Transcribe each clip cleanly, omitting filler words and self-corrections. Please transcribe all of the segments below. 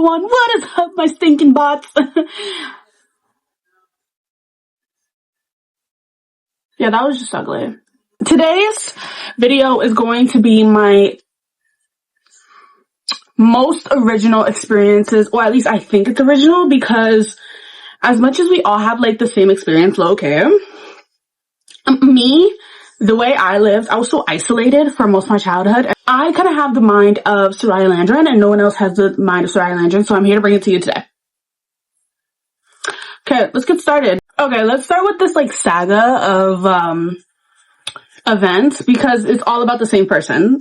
everyone? What is up, my stinking bots? Yeah, that was just ugly. Today's video is going to be my most original experiences, or at least I think it's original, because as much as we all have like the same experience, okay, me, the way I lived, I was so isolated for most of my childhood. I kind of have the mind of Soraya Landron, and no one else has the mind of Soraya Landron, so I'm here to bring it to you today. Okay, let's get started. Okay, let's start with this like saga of events, because it's all about the same person.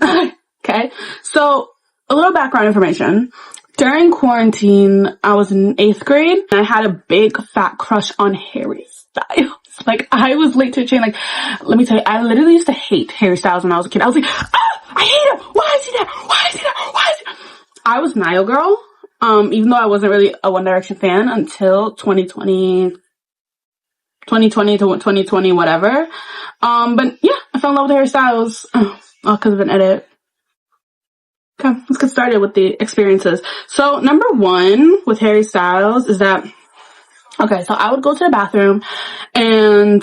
Okay, so a little background information. During quarantine, I was in 8th grade, and I had a big fat crush on Harry Styles. Like, I was late to the chain. Like, let me tell you, I literally used to hate Harry Styles when I was a kid. I was like, I hate him! Why is he there? Why is he there? Why is he there? I was Niall girl, even though I wasn't really a One Direction fan until 2020 to 2020, whatever. But yeah, I fell in love with Harry Styles, because of an edit. Okay, let's get started with the experiences. So number one with Harry Styles is that, okay, so I would go to the bathroom, and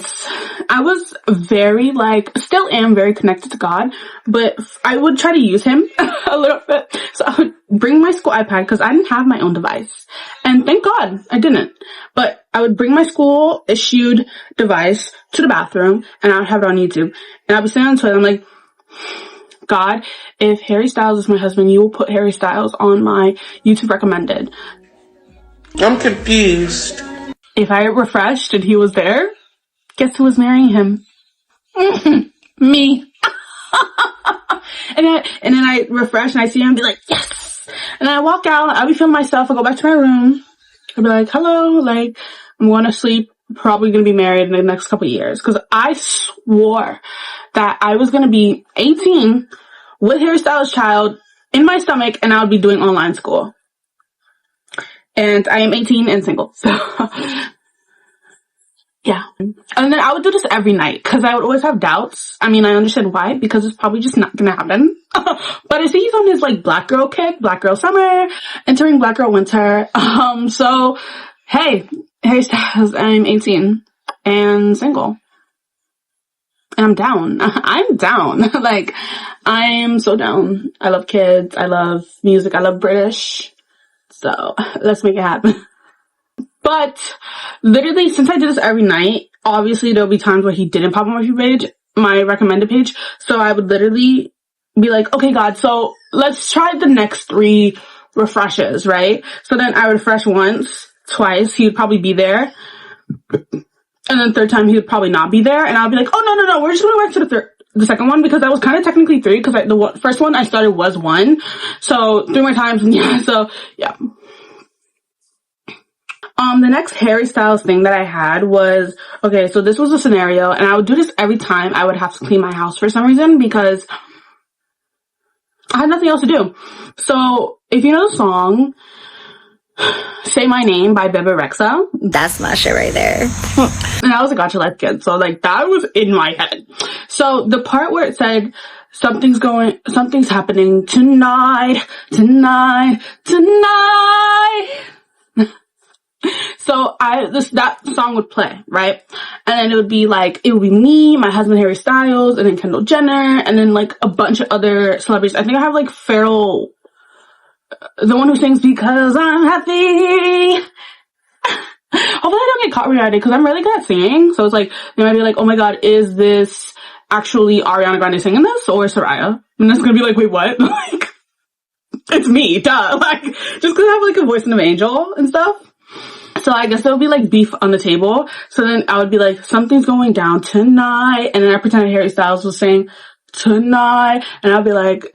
I was very, like, still am very connected to God, but I would try to use him a little bit. So I would bring my school iPad, because I didn't have my own device. And thank God I didn't. But I would bring my school issued device to the bathroom, and I would have it on YouTube. And I'd be sitting on the toilet, I'm like, God, if Harry Styles is my husband, you will put Harry Styles on my YouTube recommended. I'm confused. If I refreshed and he was there, guess who was marrying him? Me. and then I refresh and I see him and be like, yes! And I walk out, I'll be filming myself, I go back to my room, I'll be like, hello, like, I'm going to sleep, probably going to be married in the next couple of years. Because I swore that I was going to be 18 with Harry Styles' child in my stomach, and I would be doing online school. And I am 18 and single, so yeah. And then I would do this every night, because I would always have doubts. I mean, I understand why, because it's probably just not gonna happen. But I see he's on his like black girl kick, black girl summer, entering black girl winter. So hey, Harry Styles, I'm 18 and single. And I'm down. I'm down. Like, I'm so down. I love kids. I love music. I love British. So let's make it happen. But literally, since I do this every night, obviously there'll be times where he didn't pop on my recommended page. So I would literally be like, okay, God, so let's try the next 3 refreshes, right? So then I would refresh once, twice. He would probably be there. And then third time he would probably not be there. And I'll be like, oh, no, we're just going to wait to the second one, because I was kind of technically 3, because the first one I started was 1. So 3 more times, and yeah, so yeah. The next Harry Styles thing that I had was, okay, so this was a scenario, and I would do this every time I would have to clean my house for some reason, because I had nothing else to do. So if you know the song Say My Name by Bebe Rexha, that's my shit right there. And I was a Gotcha Life kid, so like that was in my head. So the part where it said something's happening tonight. So that song would play, right? And then it would be me, my husband Harry Styles, and then Kendall Jenner, and then like a bunch of other celebrities. I think I have like Pharrell, the one who sings Because I'm Happy. Hopefully I don't get copyrighted, because I'm really good at singing. So it's like, they might be like, oh my God, is this actually Ariana Grande singing this, or Soraya? And that's gonna be like, wait, what? Like, it's me, duh. Like, just because I have like a voice of an angel and stuff. So I guess there would be like beef on the table. So then I would be like, something's going down tonight. And then I pretended Harry Styles was saying tonight. And I'd be like,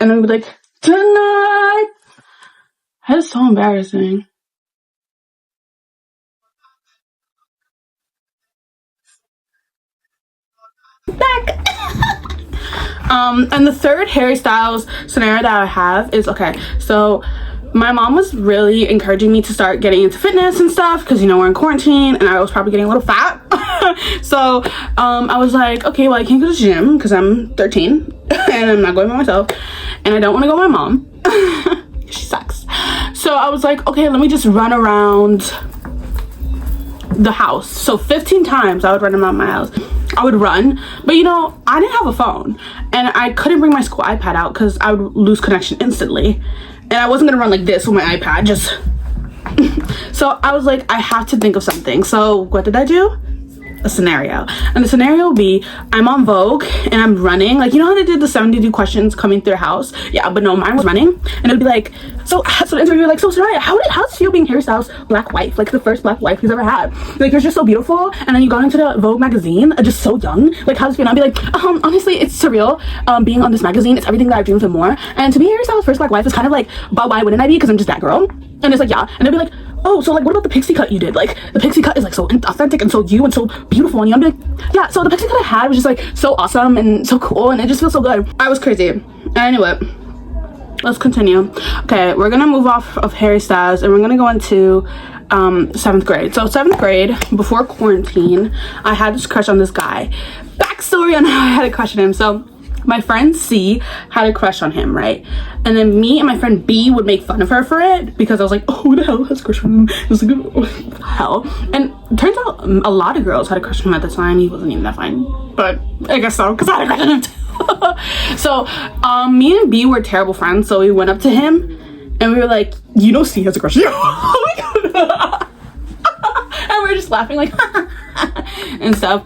tonight. That's so embarrassing. Back. And the third Harry Styles scenario that I have is, okay, so my mom was really encouraging me to start getting into fitness and stuff, because, you know, we're in quarantine, and I was probably getting a little fat. So, I was like, okay, well, I can't go to the gym, because I'm 13, and I'm not going by myself, and I don't want to go with my mom. She sucks. So I was like, okay, let me just run around the house. So 15 times I would run around my house. I would run, but you know, I didn't have a phone and I couldn't bring my school iPad out because I would lose connection instantly, and I wasn't gonna run like this with my iPad just so I was like, I have to think of something. So what did I do? A scenario. And the scenario would be, I'm on Vogue and I'm running, like, you know how they did the 72 questions coming through the house? Yeah, but no, mine was running, and it would be like, so the interviewer like, so Soraya, how's it feel being Harry Styles' black wife, like the first black wife he's ever had? Like, you're just so beautiful, and then you got into the Vogue magazine, just so young, like, how does it feel? And I'd be like, honestly, it's surreal, being on this magazine. It's everything that I've dreamed of and more, and to be Harry Styles' first black wife is kind of like, but why wouldn't I be? Because I'm just that girl. And it's like, yeah. And they'd be like, oh, so like, what about the pixie cut you did? Like, the pixie cut is like so authentic and so you and so beautiful. And I'm like, yeah, so the pixie cut I had was just like so awesome and so cool, and it just feels so good. I was crazy. Anyway, let's continue. Okay, we're gonna move off of Harry Styles and we're gonna go into 7th grade. So 7th grade, before quarantine, I had this crush on this guy. Backstory on how I had a crush on him. So my friend C had a crush on him, right? And then me and my friend B would make fun of her for it because I was like, oh, who the hell has a crush on him? It was like, oh, what the hell? And it turns out a lot of girls had a crush on him at the time. He wasn't even that fine, but I guess so, because I had a crush on him too. So me and B were terrible friends, so we went up to him and we were like, you know C has a crush on you. Oh my god. And we were just laughing like and stuff.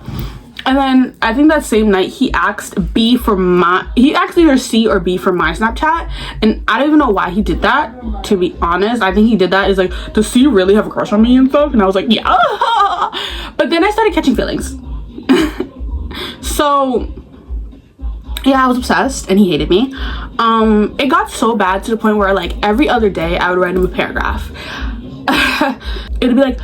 And then I think that same night he asked either C or B for my Snapchat, and I don't even know why he did that, to be honest. I think he did that is like, does C really have a crush on me and stuff? And I was like, yeah. But then I started catching feelings. So yeah, I was obsessed and he hated me. It got so bad to the point where like every other day I would write him a paragraph. It would be like,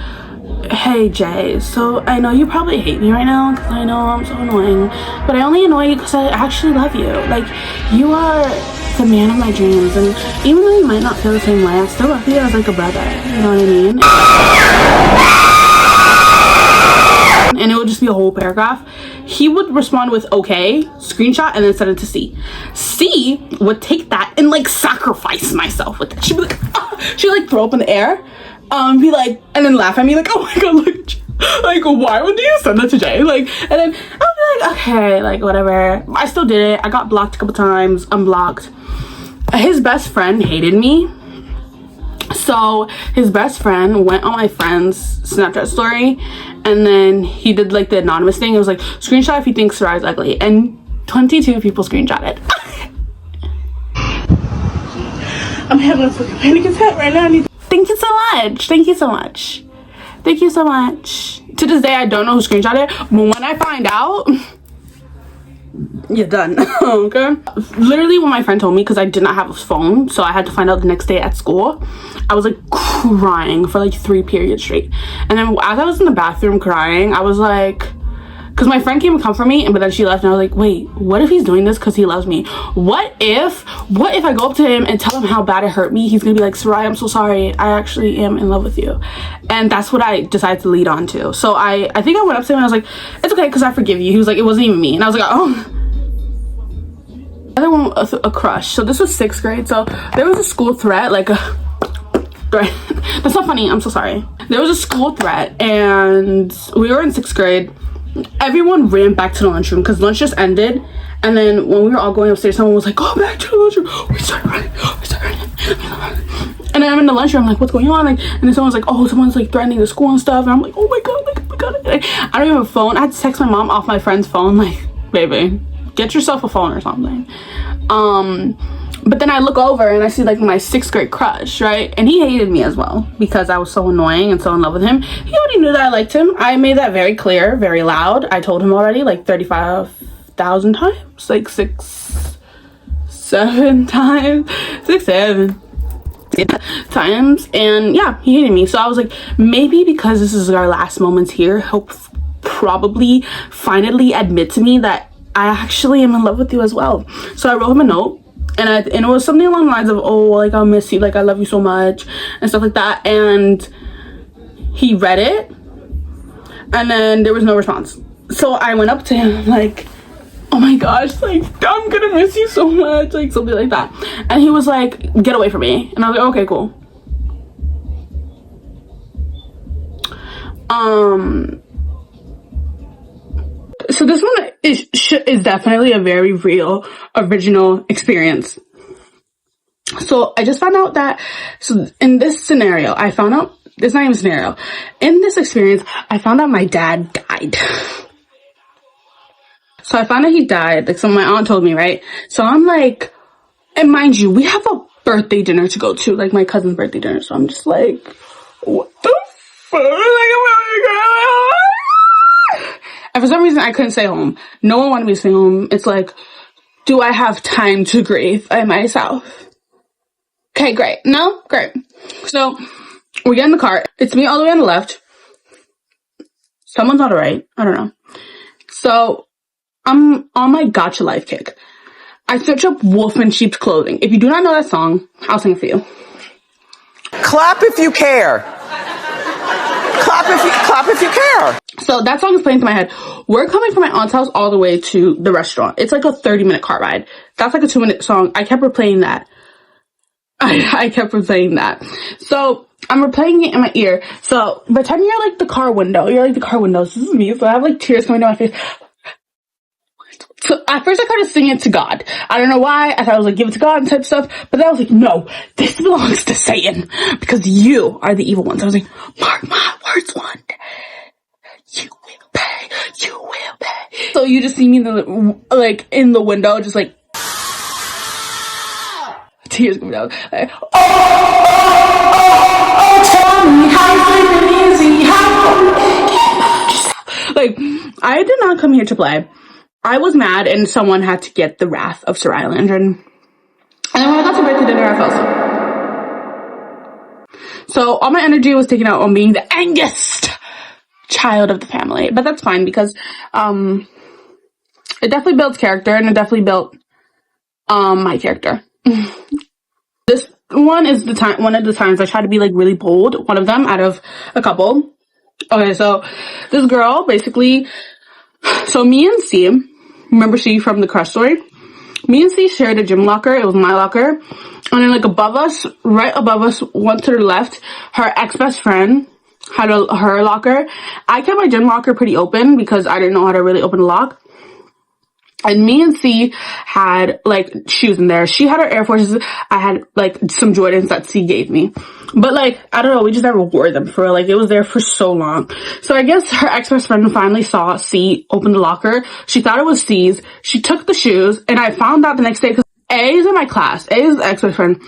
hey Jay, so I know you probably hate me right now because I know I'm so annoying, but I only annoy you because I actually love you. Like, you are the man of my dreams, and even though you might not feel the same way, I still love you as like a brother, you know what I mean? And it would just be a whole paragraph. He would respond with okay, screenshot, and then send it to C. C would take that and like sacrifice myself with it. She'd be like, oh. She'd like throw up in the air, be like, and then laugh at me like, oh my god, like why would you send that to Jay? Like, and then I'll be like, okay, like whatever. I still did it. I got blocked a couple times, unblocked. His best friend hated me, so his best friend went on my friend's Snapchat story, and then he did like the anonymous thing. It was like, screenshot if you think Soraya's ugly, and 22 people screenshotted. I'm having a fucking panic attack right now. Thank you so much. Thank you so much. Thank you so much. To this day, I don't know who screenshot it, but when I find out, you're done. Okay? Literally, when my friend told me, because I did not have a phone, so I had to find out the next day at school, I was like crying for like 3 periods straight. And then as I was in the bathroom crying, I was like, because my friend came and comfort me, but then she left, and I was like, wait, what if he's doing this because he loves me? What if I go up to him and tell him how bad it hurt me? He's gonna be like, Soraya, I'm so sorry, I actually am in love with you. And that's what I decided to lead on to. So I think I went up to him and I was like, it's okay because I forgive you. He was like, it wasn't even me. And I was like, oh. Another one, a crush. So this was 6th grade. So there was a school threat, like a that's not funny, I'm so sorry. There was a school threat and we were in 6th grade. Everyone ran back to the lunchroom because lunch just ended, and then when we were all going upstairs, someone was like, go back to the lunchroom. We started running. And then I'm in the lunchroom, I'm like, what's going on? Like, and then someone's like, oh, someone's like threatening the school and stuff. And I'm like, oh my god, like, oh my god. Like, I don't even have a phone. I had to text my mom off my friend's phone, like, baby, get yourself a phone or something. But then I look over and I see like my 6th grade crush, right? And he hated me as well because I was so annoying and so in love with him. He already knew that I liked him. I made that very clear, very loud. I told him already like 35,000 times, like 6, 7 times, 6, 7 times. And yeah, he hated me. So I was like, maybe because this is our last moments here, he'll probably finally admit to me that I actually am in love with you as well. So I wrote him a note. And it was something along the lines of, oh, like, I'll miss you, like, I love you so much, and stuff like that. And he read it, and then there was no response. So I went up to him, like, oh my gosh, like, I'm gonna miss you so much, like, something like that. And he was like, get away from me. And I was like, okay, cool. So this one is definitely a very real, original experience. So I just found out that, so in this scenario, I found out, it's not even a scenario. In this experience, I found out my dad died. So I found out he died. Like, so my aunt told me, right? So I'm like, and mind you, we have a birthday dinner to go to, like my cousin's birthday dinner. So I'm just like, what the fuck? And for some reason, I couldn't stay home. No one wanted me to stay home. It's like, do I have time to grieve by myself? Okay, great. No? Great. So we get in the car. It's me all the way on the left. Someone's on the right. I don't know. So I'm on my gotcha life kick. I search up wolf in sheep's clothing. If you do not know that song, I'll sing it for you. Clap if you care. Clap if you care. So that song is playing through my head. We're coming from my aunt's house all the way to the restaurant. It's like a 30-minute car ride. That's like a 2-minute song. I kept replaying that. I kept replaying that. So I'm replaying it in my ear. So pretend you're like the car window. You're like the car window. This is me. So I have like tears coming down my face. So at first I tried to sing it to God. I don't know why. I thought I was like, give it to God and type stuff. But then I was like, no, this belongs to Satan because you are the evil ones. I was like, mark my words, one day you will pay. You will pay. So you just see me in the window, just like tears coming down. Like, tell me how easy, how. Like, I did not come here to play. I was mad and someone had to get the wrath of Soraya Landron. And then when I got to birthday dinner, I felt so. So all my energy was taken out on being the youngest child of the family. But that's fine because it definitely builds character and it definitely built my character. This one is one of the times I tried to be like really bold. One of them out of a couple. Okay, so this girl basically, so me and C, remember C from the Crush story? Me and C shared a gym locker. It was my locker. And then like above us, right above us, one to the left, her ex-best friend had her locker. I kept my gym locker pretty open because I didn't know how to really open the lock. And me and C had like shoes in there. She had her Air Forces. I had like some Jordans that C gave me. But like, I don't know, we just never wore them for like, it was there for so long. So I guess her ex-best friend finally saw C open the locker. She thought it was C's. She took the shoes and I found out the next day because A is in my class. A is the ex-best friend.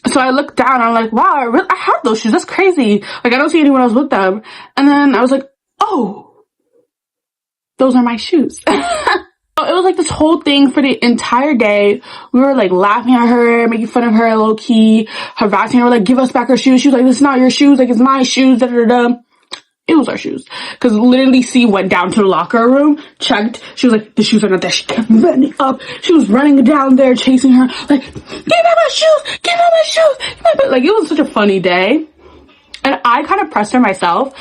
So I looked down and I'm like, wow, I have those shoes. That's crazy. Like I don't see anyone else with them. And then I was like, oh, those are my shoes. It was like this whole thing for the entire day. We were like laughing at her, making fun of her low key, harassing her, like, give us back her shoes. She was like, this is not your shoes, like, it's my shoes, da da da. It was our shoes. Cause literally C went down to the locker room, checked, she was like, the shoes are not there. She kept running up. She was running down there, chasing her, like, give me my shoes, give me my shoes. Like, it was such a funny day. And I kind of pressed her myself,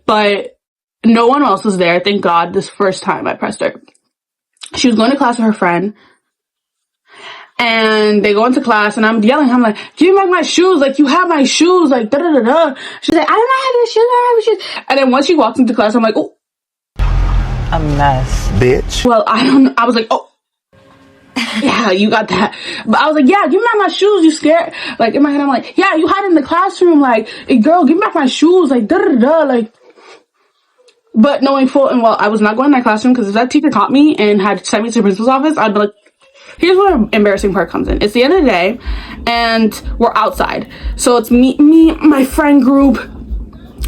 but no one else was there. Thank God, this first time I pressed her. She was going to class with her friend, and they go into class, and I'm yelling. I'm like, give me back my shoes. Like, you have my shoes. Like, da da da da. She's like, I don't have your shoes. I don't have your shoes. And then once she walks into class, I'm like, oh. A mess, bitch. Well, I was like, oh. Yeah, you got that. But I was like, yeah, give me back my shoes. You scared? Like, in my head, I'm like, yeah, you hide in the classroom. Like, hey, girl, give me back my shoes. Like, da da da da. Like. But knowing full and well, I was not going to my classroom because if that teacher caught me and had sent me to the principal's office, I'd be like, here's where the embarrassing part comes in. It's the end of the day and we're outside. So it's me, my friend group,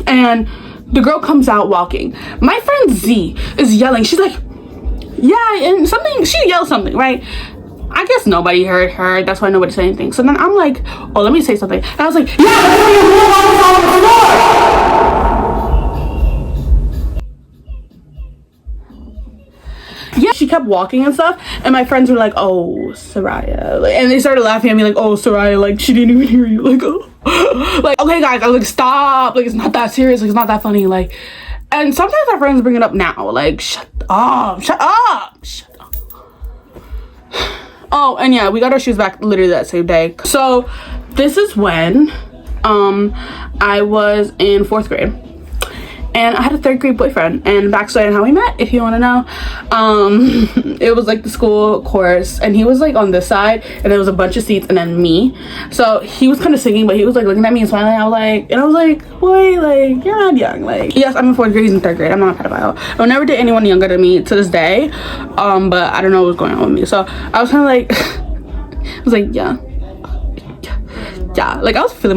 and the girl comes out walking. My friend Z is yelling. She's like, yeah, and she yelled something, right? I guess nobody heard her. That's why nobody said anything. So then I'm like, oh, let me say something. And I was like, yeah, before you move on the floor. Yeah, she kept walking and stuff, and my friends were like, oh, Soraya, like, and they started laughing at me like, oh, Soraya, like, she didn't even hear you, like, oh. Like, okay, guys, I was like, stop, like, it's not that serious, like, it's not that funny, like, and sometimes my friends bring it up now, like, shut up. Oh, and yeah, we got our shoes back literally that same day. So, this is when, I was in 4th grade, and I had a 3rd grade boyfriend. And backstory on how we met, if you want to know, it was like the school chorus, and he was like on this side, and there was a bunch of seats, and then me. So he was kind of singing, but he was like looking at me and smiling. I was like, boy, like, you're not young. Like, yes, I'm in 4th grade, he's in 3rd grade. I'm not a pedophile. I would never date anyone younger than me to this day. But I don't know what's going on with me. So I was kind of like, I was like, yeah, like I was feeling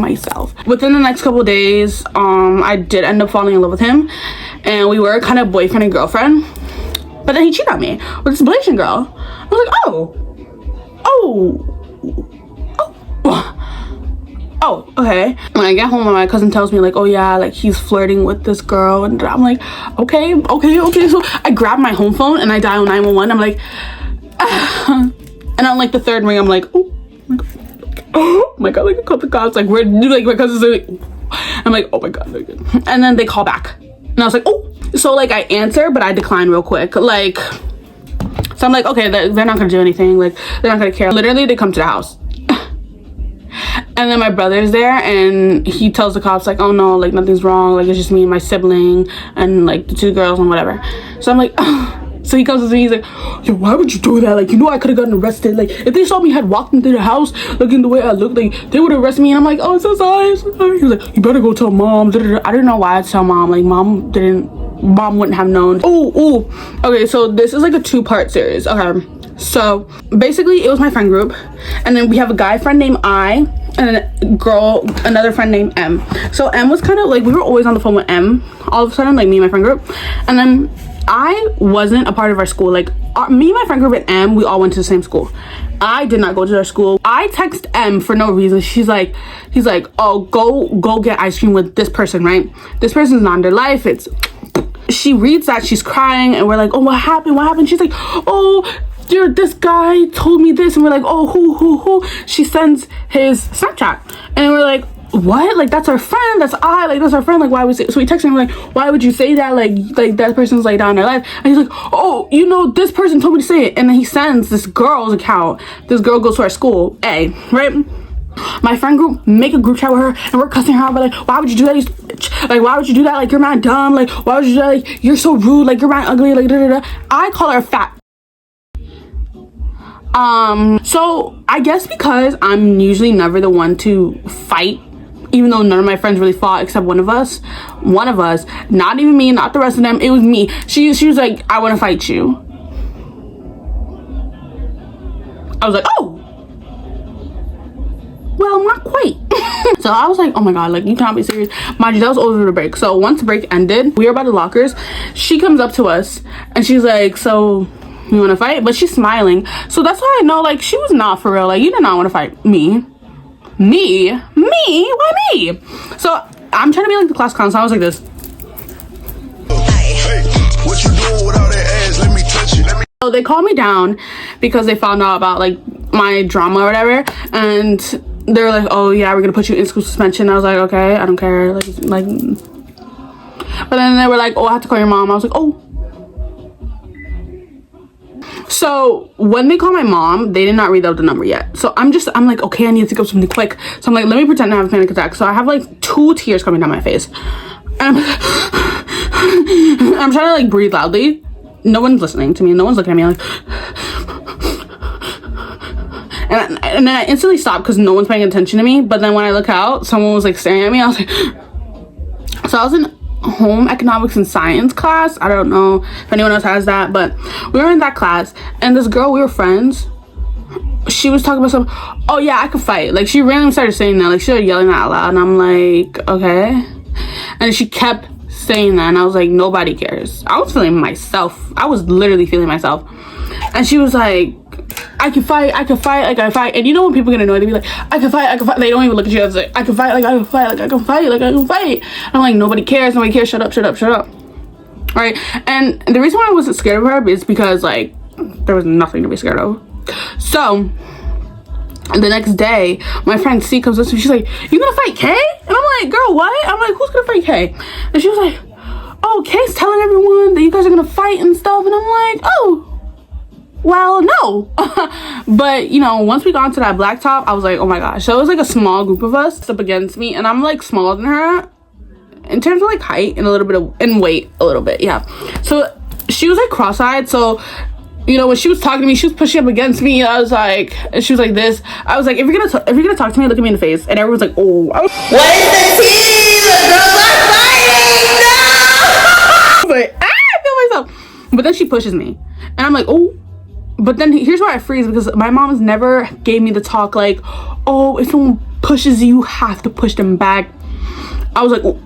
myself. Within the next couple of days, I did end up falling in love with him, and we were kind of boyfriend and girlfriend. But then he cheated on me with this Malaysian girl. I was like, oh, okay. When I get home, my cousin tells me like, oh yeah, like he's flirting with this girl, and I'm like, okay. So I grab my home phone and I dial 911. I'm like, and on like the 3rd ring, I'm like, oh my god, like I called the cops. Like, where, like my cousin's like, I'm like, oh my god, and then they call back, and I was like, oh. So like I answer, but I decline real quick. Like, so I'm like, okay, they're not gonna do anything. Like, they're not gonna care. Literally, they come to the house. And then my brother's there, and he tells the cops like, oh no, like nothing's wrong, like it's just me and my sibling and like the 2 girls and whatever. So I'm like, so he comes to me, he's like, yo, why would you do that? Like, you know I could have gotten arrested. Like, if they saw me had walked into the house looking the way I looked, like they would arrest me. And I'm like, oh, I'm so sorry. He was like, you better go tell mom. I didn't know why I'd tell mom. Like, mom wouldn't have known. Oh, okay, so this is like a 2-part series. Okay, so basically it was my friend group, and then we have a guy friend named I, and another friend named M. So M was kind of like, we were always on the phone with M all of a sudden, like me and my friend group. And then I wasn't a part of our school. Like, me and my friend group and M, we all went to the same school. I did not go to their school. I text M for no reason. He's like, oh, go get ice cream with this person, right? This person's not in their life. She reads that, she's crying, and we're like, oh, what happened? She's like, oh, this guy told me this. And we're like, oh, who? She sends his Snapchat, and we're like, what? Like, that's our friend. That's our friend. Like, why would say? So we text him like, why would you say that? Like that person's like down in their life. And he's like, oh, you know, this person told me to say it. And then he sends this girl's account. This girl goes to our school, right? My friend group make a group chat with her, and we're cussing her out. But like, why would you do that? Like, why would you do that? Like, you're mad dumb. Like, why would you do that? Like, you're so rude. Like, you're mad ugly. Like, I call her fat. So I guess because I'm usually never the one to fight, even though none of my friends really fought except one of us, not even me, not the rest of them, it was me. She was like, I want to fight you. I was like, oh, well, not quite. So I was like, oh my god, like, you can't be serious. Mind you, that was over the break. So once the break ended, we were by the lockers. She comes up to us and she's like, so you want to fight? But she's smiling. So that's how I know, like, she was not for real. Like, you did not want to fight me. Why me? So I'm trying to be like the class clown, so I was like this. Hey, what you doing with all that ass? Let me touch you. So they called me down because they found out about like my drama or whatever, and they were like, oh yeah, we're gonna put you in school suspension. I was like, okay, I don't care. Like but then they were like, oh, I have to call your mom. I was like, oh. So when they call my mom, they did not read out the number yet. So I'm like, okay, I need to go something quick. So I'm like, let me pretend to have a panic attack. So I have like 2 tears coming down my face. And I'm trying to like breathe loudly. No one's listening to me. No one's looking at me. Like, and then I instantly stopped because no one's paying attention to me. But then when I look out, someone was like staring at me. I was like, so I was in home economics and science class. I don't know if anyone else has that, but we were in that class, and this girl, we were friends, she was talking about some, oh yeah, I could fight. Like, she randomly started saying that. Like, she started yelling that out loud, and I'm like, okay. And she kept saying that, and I was like, nobody cares. I was feeling myself. I was literally feeling myself. And she was like, I can fight. And you know when people get annoyed, they be like, I can fight. They don't even look at you. It's like, I can fight. I'm like, nobody cares. Shut up. All right. And the reason why I wasn't scared of her is because like there was nothing to be scared of. So the next day, my friend C comes up to me. She's like, you gonna fight Kay? And I'm like, girl, what? I'm like, who's gonna fight Kay? And she was like, oh, Kay's telling everyone that you guys are gonna fight and stuff. And I'm like, oh, well, no. But you know, once we got into that blacktop, I was like, oh my gosh. So it was like a small group of us up against me, and I'm like smaller than her. in terms of like height and a little bit of and weight, a little bit, yeah. So she was like cross-eyed, so you know, when she was talking to me, she was pushing up against me. I was like, and she was like this. I was like, if you're gonna talk to me, look at me in the face. And everyone's like, oh. What is the tea? The girls are fighting. No. I was like, I feel myself. But then she pushes me, and I'm like, oh. But then here's where I freeze, because my mom's never gave me the talk like, oh, if someone pushes you, you have to push them back. I was like, oh.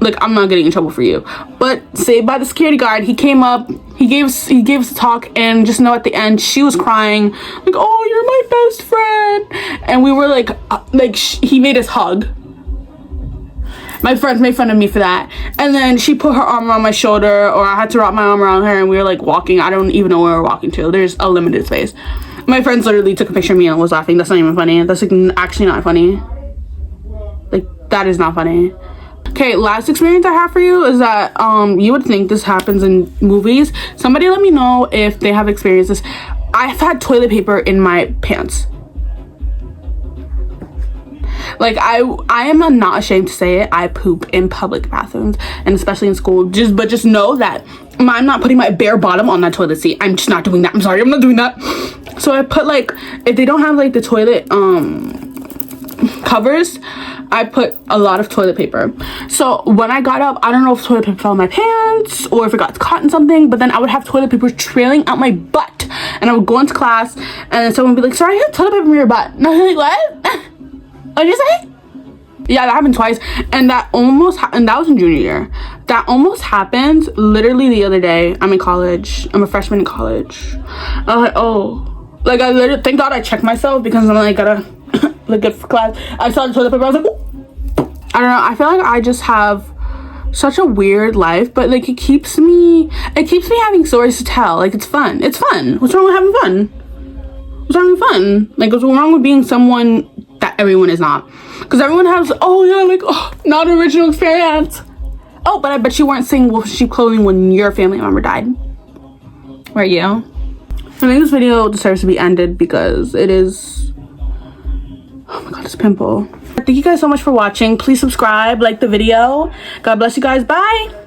Like, I'm not getting in trouble for you. But saved by the security guard, he came up, he gave us a talk, and just know at the end she was crying like, oh, you're my best friend. And we were like he made us hug. My friends made fun of me for that. And then she put her arm around my shoulder, or I had to wrap my arm around her, and we were like walking. I don't even know where we were walking to. There's a limited space. My friends literally took a picture of me and was laughing. That's not even funny. That's like actually not funny. Like, that is not funny. Okay, last experience I have for you is that you would think this happens in movies. Somebody let me know if they have experienced this. I've had toilet paper in my pants. Like, I am not ashamed to say it. I poop in public bathrooms, and especially in school. But just know that I'm not putting my bare bottom on that toilet seat. I'm just not doing that. I'm sorry, I'm not doing that. So I put, like, if they don't have like the toilet covers, I put a lot of toilet paper. So when I got up, I don't know if toilet paper fell in my pants or if it got caught in something, but then I would have toilet paper trailing out my butt, and I would go into class, and then someone would be like, sorry, you have toilet paper in your butt. And I was like, what? What'd you say? Yeah, that happened twice, and that was in junior year. That almost happened literally the other day. I'm in college. I'm a freshman in college. I was like, oh. Like, I literally, thank God I checked myself, because I'm like, gotta look good for class. I saw the toilet paper, I was like, oh. I don't know, I feel like I just have such a weird life, but like it keeps me having stories to tell. Like, it's fun. What's wrong with having fun? Like, what's wrong with being someone that everyone is not? Because everyone has, oh yeah, like, oh, not an original experience. Oh, but I bet you weren't seeing wolf sheep clothing when your family member died. Were you? I think this video deserves to be ended because it is, oh my god, it's a pimple. Thank you guys so much for watching. Please subscribe, like the video. God bless you guys. Bye.